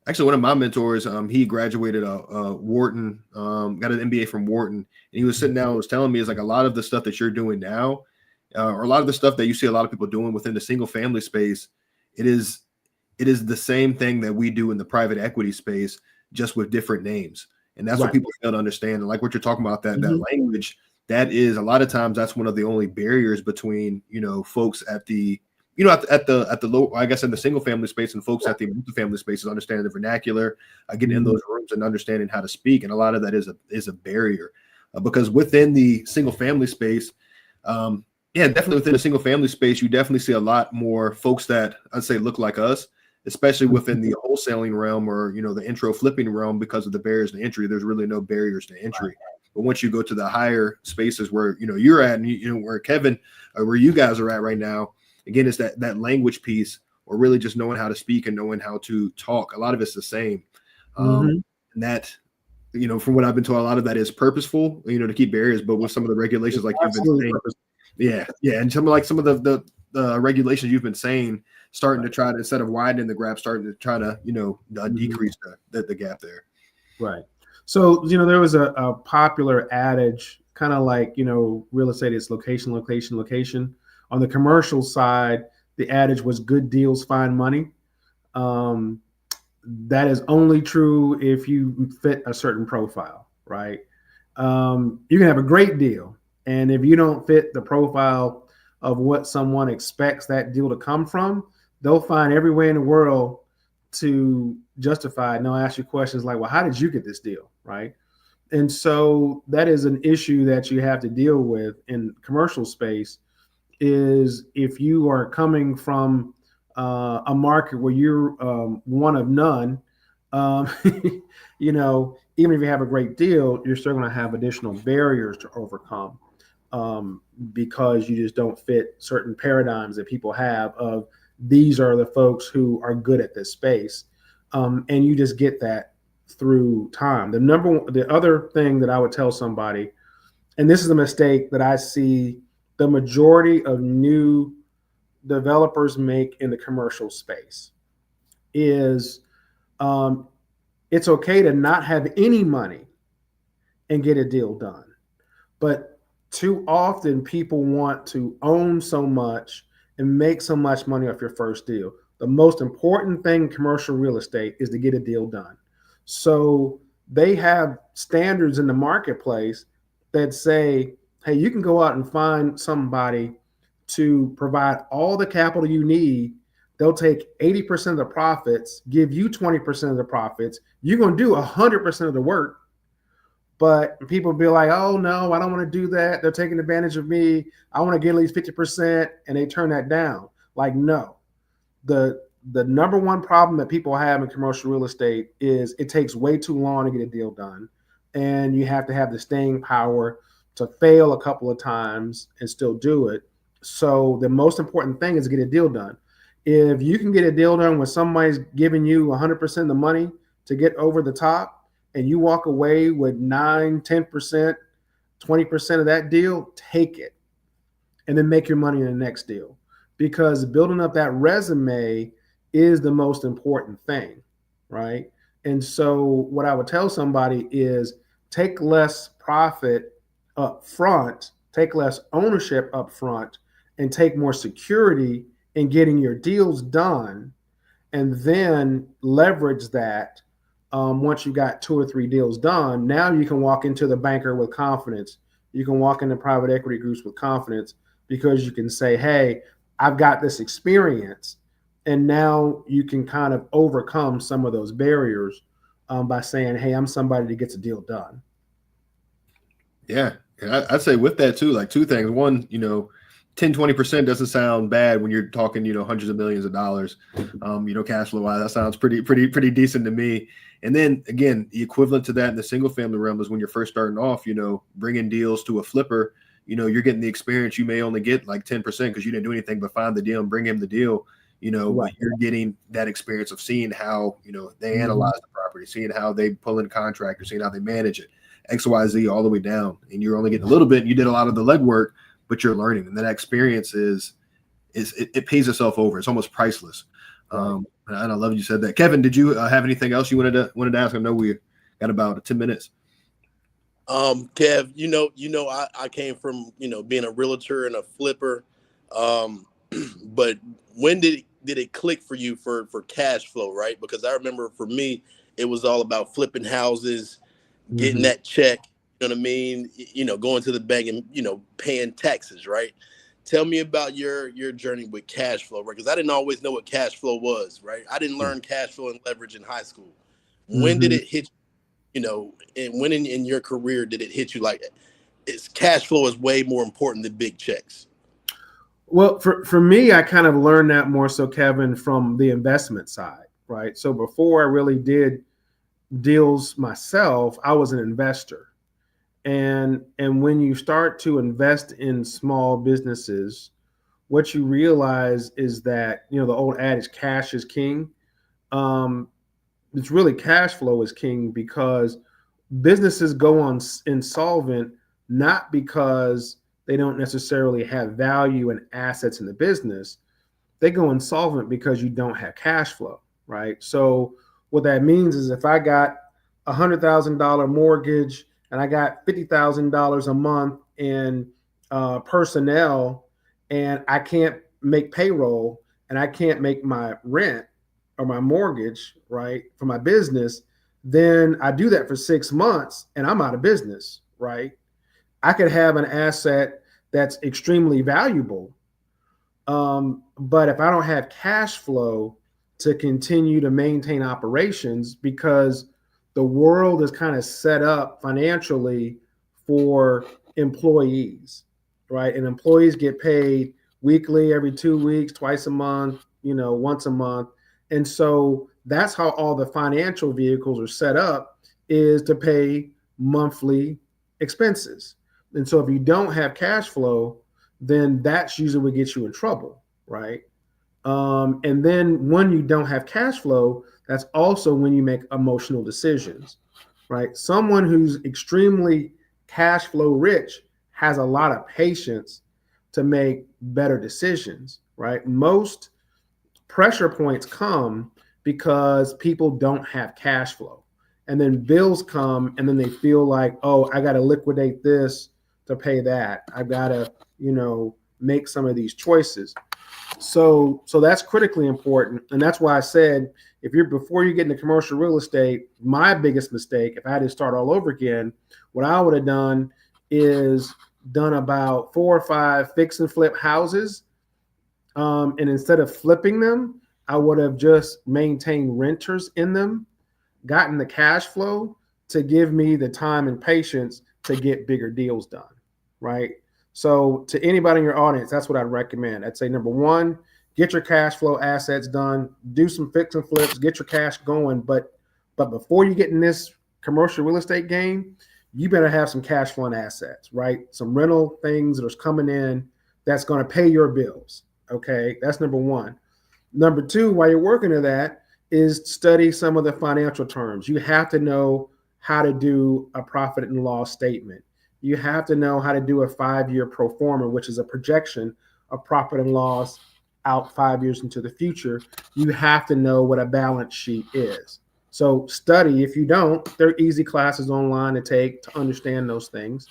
mentors. He graduated Wharton, got an MBA from Wharton, and he was sitting down and was telling me, it's like a lot of the stuff that you're doing now, or a lot of the stuff that you see a lot of people doing within the single family space, it is the same thing that we do in the private equity space, just with different names. And that's what people fail to understand. And like what you're talking about, that language, that is a lot of times that's one of the only barriers between, folks at the, at the low, I guess in the single family space, and folks at the multifamily space, is understanding the vernacular, getting in those rooms and understanding how to speak. And a lot of that is a barrier, because within the single family space, definitely within the single family space, you definitely see a lot more folks that I'd say look like us, especially within the wholesaling realm, or, the intro flipping realm. Because of the barriers to entry, there's really no barriers to entry. But once you go to the higher spaces where, you're at, and where Kevin, where you guys are at right now, again, it's that language piece, or really just knowing how to speak and knowing how to talk. A lot of it's the same. And that, from what I've been told, a lot of that is purposeful, to keep barriers. But with some of the regulations, like you've been saying, and some of the regulations you've been saying, starting to try to, instead of widening the gap, starting to try to, decrease the gap there. Right. So, there was a popular adage, kind of like, real estate is location, location, location. On the commercial side, the adage was good deals find money. That is only true if you fit a certain profile, right? You can have a great deal, and if you don't fit the profile of what someone expects that deal to come from, they'll find every way in the world to justify it. And they'll ask you questions like, well, how did you get this deal, right? And so that is an issue that you have to deal with in commercial space, is if you are coming from a market where you're one of none, even if you have a great deal, you're still going to have additional barriers to overcome, because you just don't fit certain paradigms that people have of, these are the folks who are good at this space. And you just get that through time. The other thing that I would tell somebody, and this is a mistake that I see the majority of new developers make in the commercial space, is it's okay to not have any money and get a deal done. But too often people want to own so much and make so much money off your first deal. The most important thing in commercial real estate is to get a deal done. So they have standards in the marketplace that say, hey, you can go out and find somebody to provide all the capital you need. They'll take 80% of the profits, give you 20% of the profits. You're going to do 100% of the work. But people be like, oh, no, I don't want to do that. They're taking advantage of me. I want to get at least 50%. And they turn that down. Like, no. The number one problem that people have in commercial real estate is it takes way too long to get a deal done. And you have to have the staying power to fail a couple of times and still do it. So the most important thing is to get a deal done. If you can get a deal done when somebody's giving you 100% of the money to get over the top, and you walk away with 9, 10%, 20% of that deal, take it and then make your money in the next deal. Because building up that resume is the most important thing, right? And so what I would tell somebody is take less profit up front, take less ownership up front, and take more security in getting your deals done, and then leverage that. Once you got 2 or 3 deals done, now you can walk into the banker with confidence. You can walk into private equity groups with confidence, because you can say, hey, I've got this experience. And now you can kind of overcome some of those barriers by saying, hey, I'm somebody that gets a deal done. Yeah. And I'd say with that too, like 2 things. One, 10-20% doesn't sound bad when you're talking, hundreds of millions of dollars, cash flow wise. That sounds pretty decent to me. And then again, the equivalent to that in the single family realm is when you're first starting off, bringing deals to a flipper, you're getting the experience. You may only get like 10% because you didn't do anything but find the deal and bring him the deal, Right. But you're getting that experience of seeing how, they analyze the property, seeing how they pull in contractors, seeing how they manage it, X, Y, Z, all the way down. And you're only getting a little bit, and you did a lot of the legwork, but you're learning. And that experience it pays itself over. It's almost priceless. And I love you said that. Kevin, did you have anything else you wanted to ask? I know we got about 10 minutes. Kev, I came from, being a realtor and a flipper. Um, but when did it click for you for cash flow, right? Because I remember for me, it was all about flipping houses, getting Mhm. that check, you know what I mean? Going to the bank and, paying taxes, right? Tell me about your journey with cash flow, right? Because I didn't always know what cash flow was, right? I didn't learn cash flow and leverage in high school. When did Mhm. it hit and when in your career did it hit you like it's cash flow is way more important than big checks? Well, for me, I kind of learned that more so, Kevin, from the investment side, right? So before I really did deals myself, I was an investor. And when you start to invest in small businesses, what you realize is that, the old adage, cash is king. Um, it's really cash flow is king, because businesses go on insolvent not because they don't necessarily have value and assets in the business. They go insolvent because you don't have cash flow, right? So what that means is, if I got $100,000 mortgage and I got $50,000 a month in personnel, and I can't make payroll, and I can't make my rent or my mortgage, right, for my business, then I do that for 6 months and I'm out of business, right? I could have an asset that's extremely valuable, but if I don't have cash flow to continue to maintain operations, because the world is kind of set up financially for employees, right? And employees get paid weekly, every 2 weeks, twice a month, once a month. And so that's how all the financial vehicles are set up, is to pay monthly expenses. And so if you don't have cash flow, then that's usually what gets you in trouble, right? And then when you don't have cash flow, that's also when you make emotional decisions, right? Someone who's extremely cash flow rich has a lot of patience to make better decisions, right? Most pressure points come because people don't have cash flow. And then bills come, and then they feel like, oh, I got to liquidate this to pay that. I've got to, make some of these choices. So that's critically important. And that's why I said, if you're before you get into commercial real estate, my biggest mistake, if I had to start all over again, what I would have done is done about 4 or 5 fix and flip houses, and instead of flipping them, I would have just maintained renters in them, gotten the cash flow to give me the time and patience to get bigger deals done, right? So to anybody in your audience, that's what I'd recommend. I'd say, number one, get your cash flow assets done, do some fix and flips, get your cash going. But before you get in this commercial real estate game, you better have some cash flow and assets, right? Some rental things that are coming in that's going to pay your bills. Okay, that's number one. Number two, while you're working to that, is study some of the financial terms. You have to know how to do a profit and loss statement. You have to know how to do a 5-year pro forma, which is a projection of profit and loss out 5 years into the future. You have to know what a balance sheet is. So study. If you don't, there are easy classes online to take to understand those things.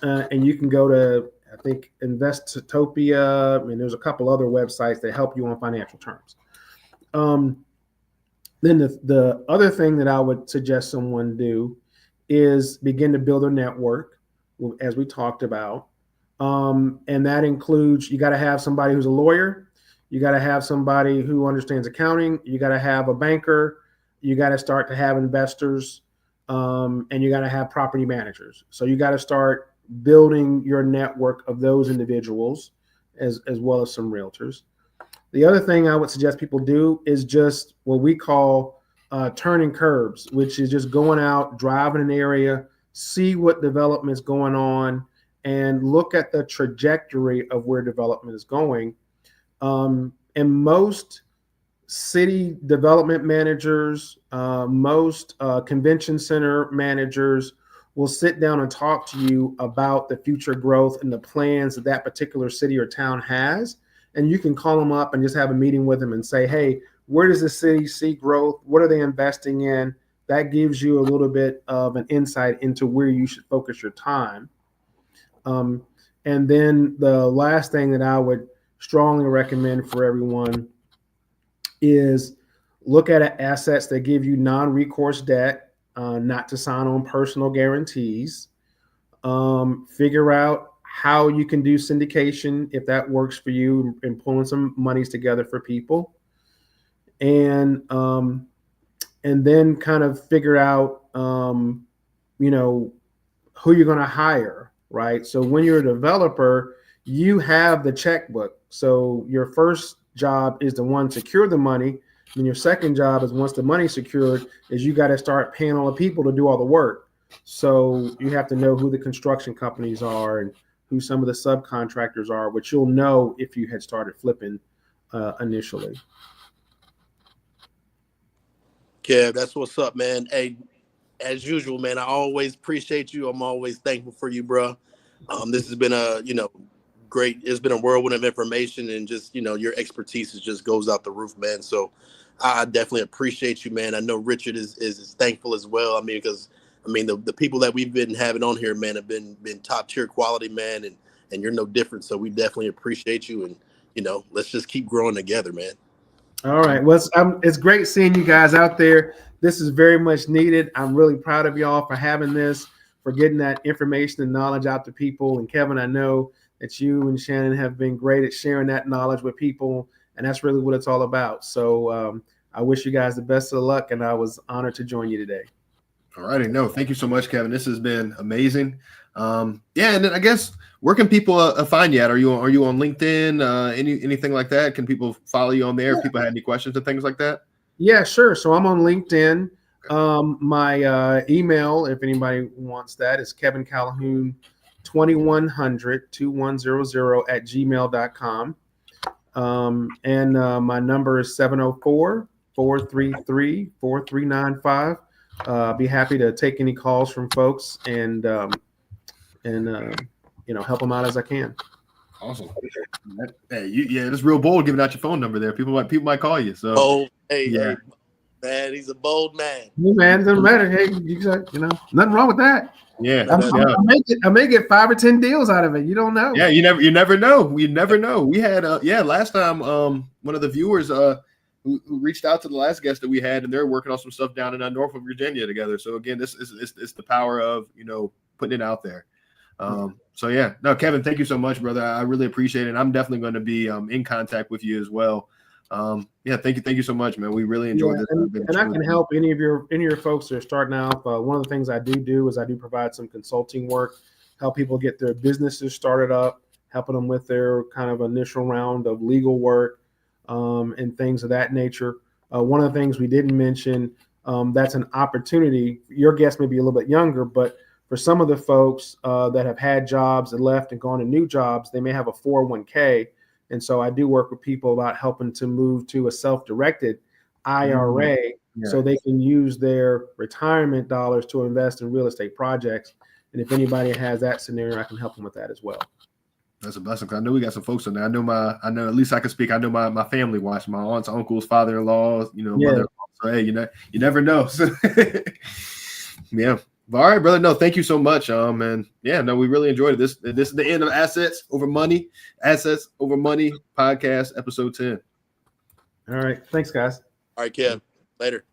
And you can go to, I think, Investopia. I mean, there's a couple other websites that help you on financial terms. Then the other thing that I would suggest someone do is begin to build a network, as we talked about. And that includes, you got to have somebody who's a lawyer. You got to have somebody who understands accounting. You got to have a banker. You got to start to have investors. And you got to have property managers. So you got to start building your network of those individuals, as well as some realtors. The other thing I would suggest people do is just what we call turning curbs, which is just going out, driving an area, see what development is going on, and look at the trajectory of where development is going. And most city development managers, most convention center managers will sit down and talk to you about the future growth and the plans that that particular city or town has. And you can call them up and just have a meeting with them and say, hey, where does the city see growth? What are they investing in? that gives you a little bit of an insight into where you should focus your time. And then the last thing that I would strongly recommend for everyone is look at assets that give you non-recourse debt, not to sign on personal guarantees. Figure out how you can do syndication if that works for you, and pulling some monies together for people, and then kind of figure out who you're going to hire, right? So when you're a developer, you have the checkbook. So your first job is the one to secure the money. And your second job is, once the money's secured, is you got to start paying all the people to do all the work. So you have to know who the construction companies are and who some of the subcontractors are, which you'll know if you had started flipping initially. Kev, that's what's up, man. Hey, as usual, man, I always appreciate you. I'm always thankful for you, bro. This has been a, great. It's been a whirlwind of information, and just, your expertise just goes out the roof, man. So I definitely appreciate you, man. I know Richard is thankful as well. I mean, because the people that we've been having on here, man, have been top tier quality, man, and you're no different. So we definitely appreciate you, and let's just keep growing together, man. All right. Well, it's great seeing you guys out there. This is very much needed. I'm really proud of y'all for having this, for getting that information and knowledge out to people. And Kevin, I know that you and Shannon have been great at sharing that knowledge with people, and that's really what it's all about. So I wish you guys the best of luck, and I was honored to join you today. All righty. No, thank you so much, Kevin. This has been amazing. And then I guess, where can people find you at? Are you on LinkedIn? Anything like that? Can people follow you on there? If people had any questions and things like that? Yeah, sure. So I'm on LinkedIn. My email, if anybody wants that, is Kevin Calhoun 2100 2100 @gmail.com. And my number is 704-433-4395. Be happy to take any calls from folks and help them out as I can. Awesome. Hey, it's real bold giving out your phone number there. People might call you. So, hey, man, he's a bold man. Hey, man, doesn't matter. Hey, nothing wrong with that. Yeah, I may get 5 or 10 deals out of it. You don't know. Yeah, you never know. You never know. We had last time one of the viewers who reached out to the last guest that we had, and they're working on some stuff down in Norfolk, Virginia together. So again, this is the power of putting it out there. So yeah, no, Kevin, thank you so much, brother. I really appreciate it. I'm definitely going to be in contact with you as well. Thank you so much, man. We really enjoyed this. And I can help any of your folks that are starting out. One of the things I do is I do provide some consulting work, help people get their businesses started up, helping them with their kind of initial round of legal work, and things of that nature. One of the things we didn't mention, that's an opportunity. Your guest may be a little bit younger, but for some of the folks that have had jobs and left and gone to new jobs, they may have a 401k. And so I do work with people about helping to move to a self-directed IRA so they can use their retirement dollars to invest in real estate projects. And if anybody has that scenario, I can help them with that as well. That's a blessing. I know we got some folks in there. I know at least I can speak. I know my family watch, my aunts, uncles, father-in-laws, mother-in-law. So hey, you never know. So, yeah. All right, brother. No, thank you so much. And we really enjoyed it. This is the end of Assets Over Money podcast, episode 10. All right. Thanks, guys. All right, Kev. Later.